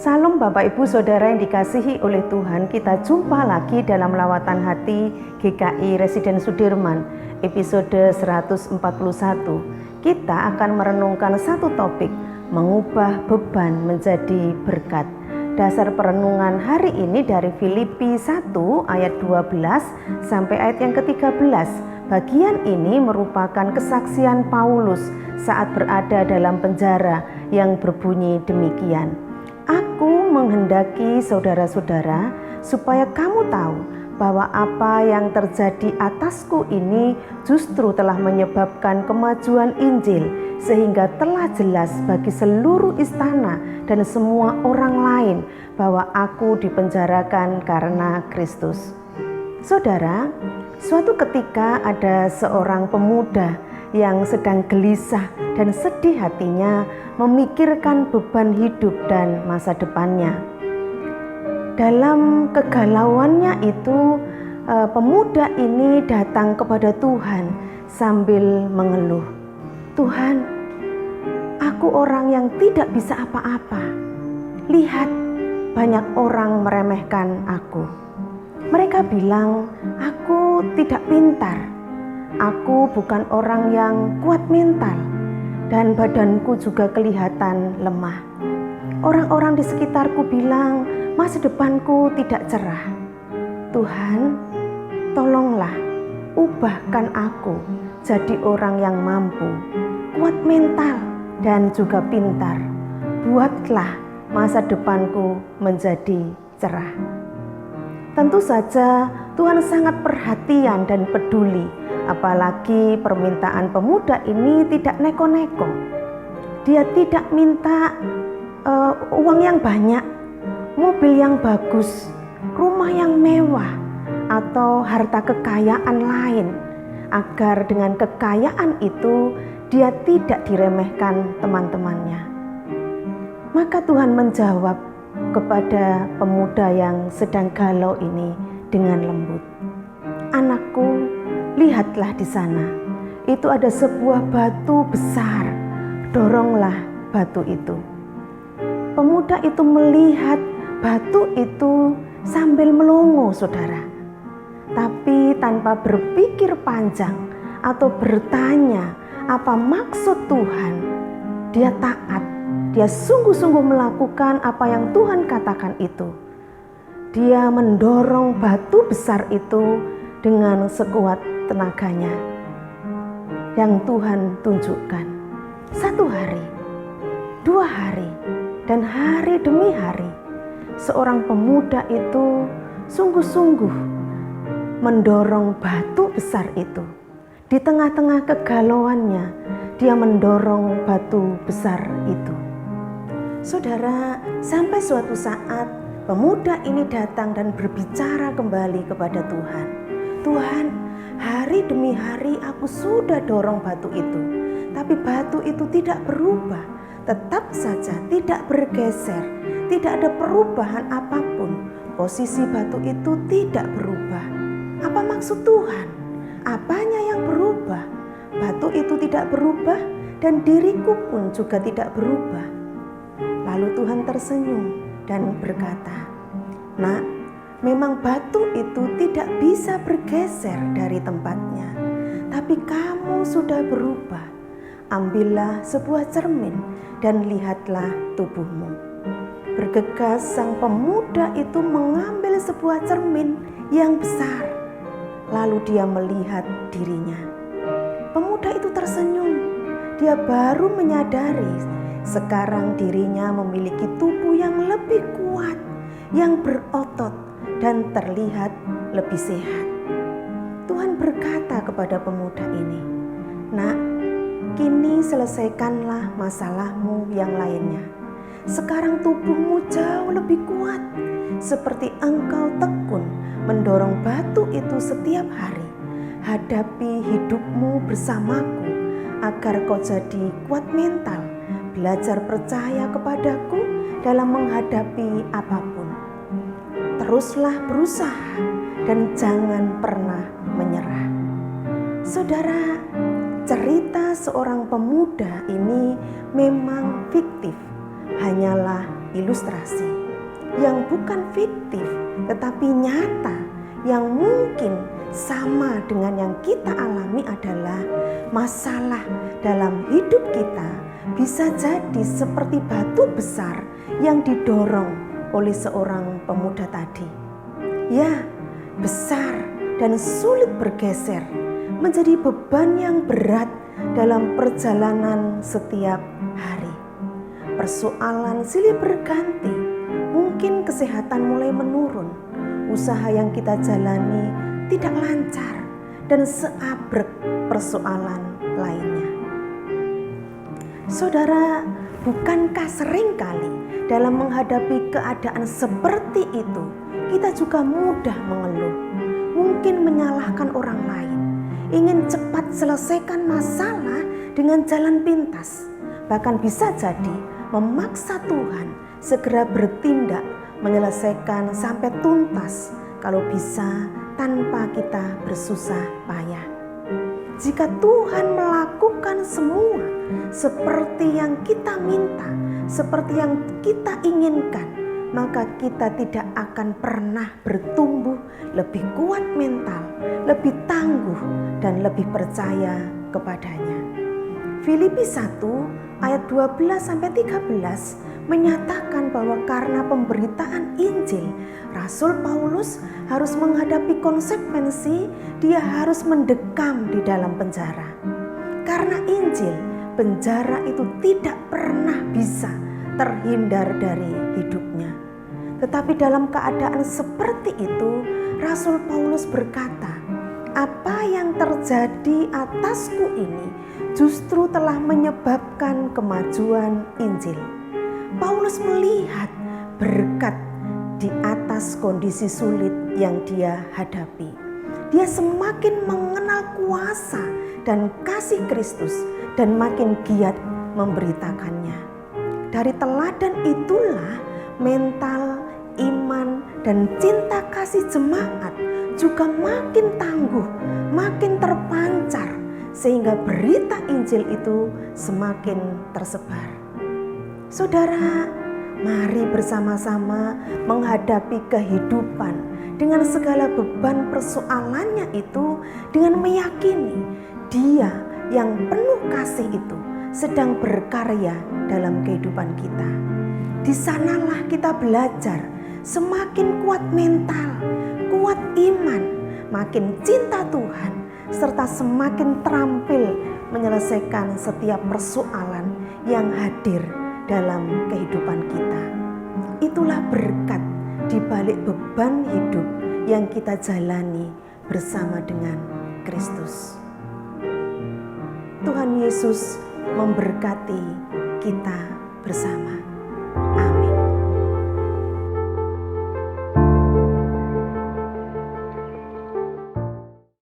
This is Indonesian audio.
Salam Bapak Ibu Saudara yang dikasihi oleh Tuhan. Kita jumpa lagi dalam Lawatan Hati GKI Residen Sudirman episode 141. Kita akan merenungkan satu topik, mengubah beban menjadi berkat. Dasar perenungan hari ini dari Filipi 1 ayat 12 sampai ayat yang ke-13. Bagian ini merupakan kesaksian Paulus saat berada dalam penjara yang berbunyi demikian. Aku menghendaki saudara-saudara supaya kamu tahu bahwa apa yang terjadi atasku ini justru telah menyebabkan kemajuan Injil, sehingga telah jelas bagi seluruh istana dan semua orang lain bahwa aku dipenjarakan karena Kristus. Saudara, suatu ketika ada seorang pemuda yang sedang gelisah dan sedih hatinya memikirkan beban hidup dan masa depannya. Dalam kegalauannya itu, pemuda ini datang kepada Tuhan sambil mengeluh. Tuhan, aku orang yang tidak bisa apa-apa. Lihat, banyak orang meremehkan aku. Mereka bilang, aku tidak pintar. Aku bukan orang yang kuat mental dan badanku juga kelihatan lemah. Orang-orang di sekitarku bilang masa depanku tidak cerah. Tuhan, tolonglah ubahkan aku jadi orang yang mampu, kuat mental dan juga pintar. Buatlah masa depanku menjadi cerah. Tentu saja Tuhan sangat perhatian dan peduli. Apalagi permintaan pemuda ini tidak neko-neko. Dia tidak minta uang yang banyak, mobil yang bagus, rumah yang mewah, atau harta kekayaan lain, agar dengan kekayaan itu dia tidak diremehkan teman-temannya. Maka Tuhan menjawab kepada pemuda yang sedang galau ini dengan lembut. Anakku, lihatlah di sana, itu ada sebuah batu besar, doronglah batu itu. Pemuda itu melihat batu itu sambil melongo, saudara. Tapi tanpa berpikir panjang atau bertanya apa maksud Tuhan, dia taat, dia sungguh-sungguh melakukan apa yang Tuhan katakan itu. Dia mendorong batu besar itu dengan sekuat tenaganya yang Tuhan tunjukkan. 1 hari, 2 hari, dan hari demi hari, seorang pemuda itu sungguh-sungguh mendorong batu besar itu. Di tengah-tengah kegalauannya, dia mendorong batu besar itu. Saudara, sampai suatu saat pemuda ini datang dan berbicara kembali kepada Tuhan. Tuhan, hari demi hari aku sudah dorong batu itu, tapi batu itu tidak berubah, tetap saja tidak bergeser, tidak ada perubahan apapun. Posisi batu itu tidak berubah. Apa maksud Tuhan? Apanya yang berubah? Batu itu tidak berubah dan diriku pun juga tidak berubah. Lalu Tuhan tersenyum dan berkata, "Nak, memang batu itu tidak bisa bergeser dari tempatnya, tapi kamu sudah berubah. Ambillah sebuah cermin dan lihatlah tubuhmu." Bergegas sang pemuda itu mengambil sebuah cermin yang besar. Lalu dia melihat dirinya. Pemuda itu tersenyum. Dia baru menyadari sekarang dirinya memiliki tubuh yang lebih kuat, yang berotot, dan terlihat lebih sehat. Tuhan berkata kepada pemuda ini, "Nak, kini selesaikanlah masalahmu yang lainnya. Sekarang tubuhmu jauh lebih kuat, seperti engkau tekun mendorong batu itu setiap hari. Hadapi hidupmu bersamaku, agar kau jadi kuat mental, belajar percaya kepadaku dalam menghadapi apapun. Teruslah berusaha dan jangan pernah menyerah." Saudara, cerita seorang pemuda ini memang fiktif, hanyalah ilustrasi. yang bukan fiktif tetapi nyata, yang mungkin sama dengan yang kita alami adalah masalah dalam hidup kita bisa jadi seperti batu besar yang didorong oleh seorang pemuda tadi. Ya, besar dan sulit bergeser, menjadi beban yang berat dalam perjalanan setiap hari. Persoalan silih berganti, mungkin kesehatan mulai menurun, usaha yang kita jalani tidak lancar, dan seabrek persoalan lainnya. Saudara, bukankah seringkali dalam menghadapi keadaan seperti itu, kita juga mudah mengeluh, mungkin menyalahkan orang lain, ingin cepat selesaikan masalah dengan jalan pintas, bahkan bisa jadi memaksa Tuhan segera bertindak menyelesaikan sampai tuntas, kalau bisa tanpa kita bersusah payah. Jika Tuhan melakukan semua seperti yang kita minta, seperti yang kita inginkan, maka kita tidak akan pernah bertumbuh lebih kuat mental, lebih tangguh, dan lebih percaya kepadanya. Filipi 1 ayat 12-13 menyatakan bahwa karena pemberitaan Injil, Rasul Paulus harus menghadapi konsekuensi, dia harus mendekam di dalam penjara. Karena Injil, penjara itu tidak pernah bisa terhindar dari hidupnya. Tetapi dalam keadaan seperti itu, Rasul Paulus berkata, apa yang terjadi atasku ini justru telah menyebabkan kemajuan Injil. Paulus melihat berkat di atas kondisi sulit yang dia hadapi. Dia semakin mengenal kuasa dan kasih Kristus dan makin giat memberitakannya. Dari teladan itulah mental, iman, dan cinta kasih jemaat juga makin tangguh, makin terpancar, sehingga berita Injil itu semakin tersebar. Saudara, mari bersama-sama menghadapi kehidupan dengan segala beban persoalannya itu dengan meyakini Dia yang penuh kasih itu sedang berkarya dalam kehidupan kita. Di sanalah kita belajar semakin kuat mental, kuat iman, makin cinta Tuhan, serta semakin terampil menyelesaikan setiap persoalan yang hadir dalam kehidupan kita. Itulah berkat di balik beban hidup yang kita jalani bersama dengan Kristus. Tuhan Yesus memberkati kita bersama.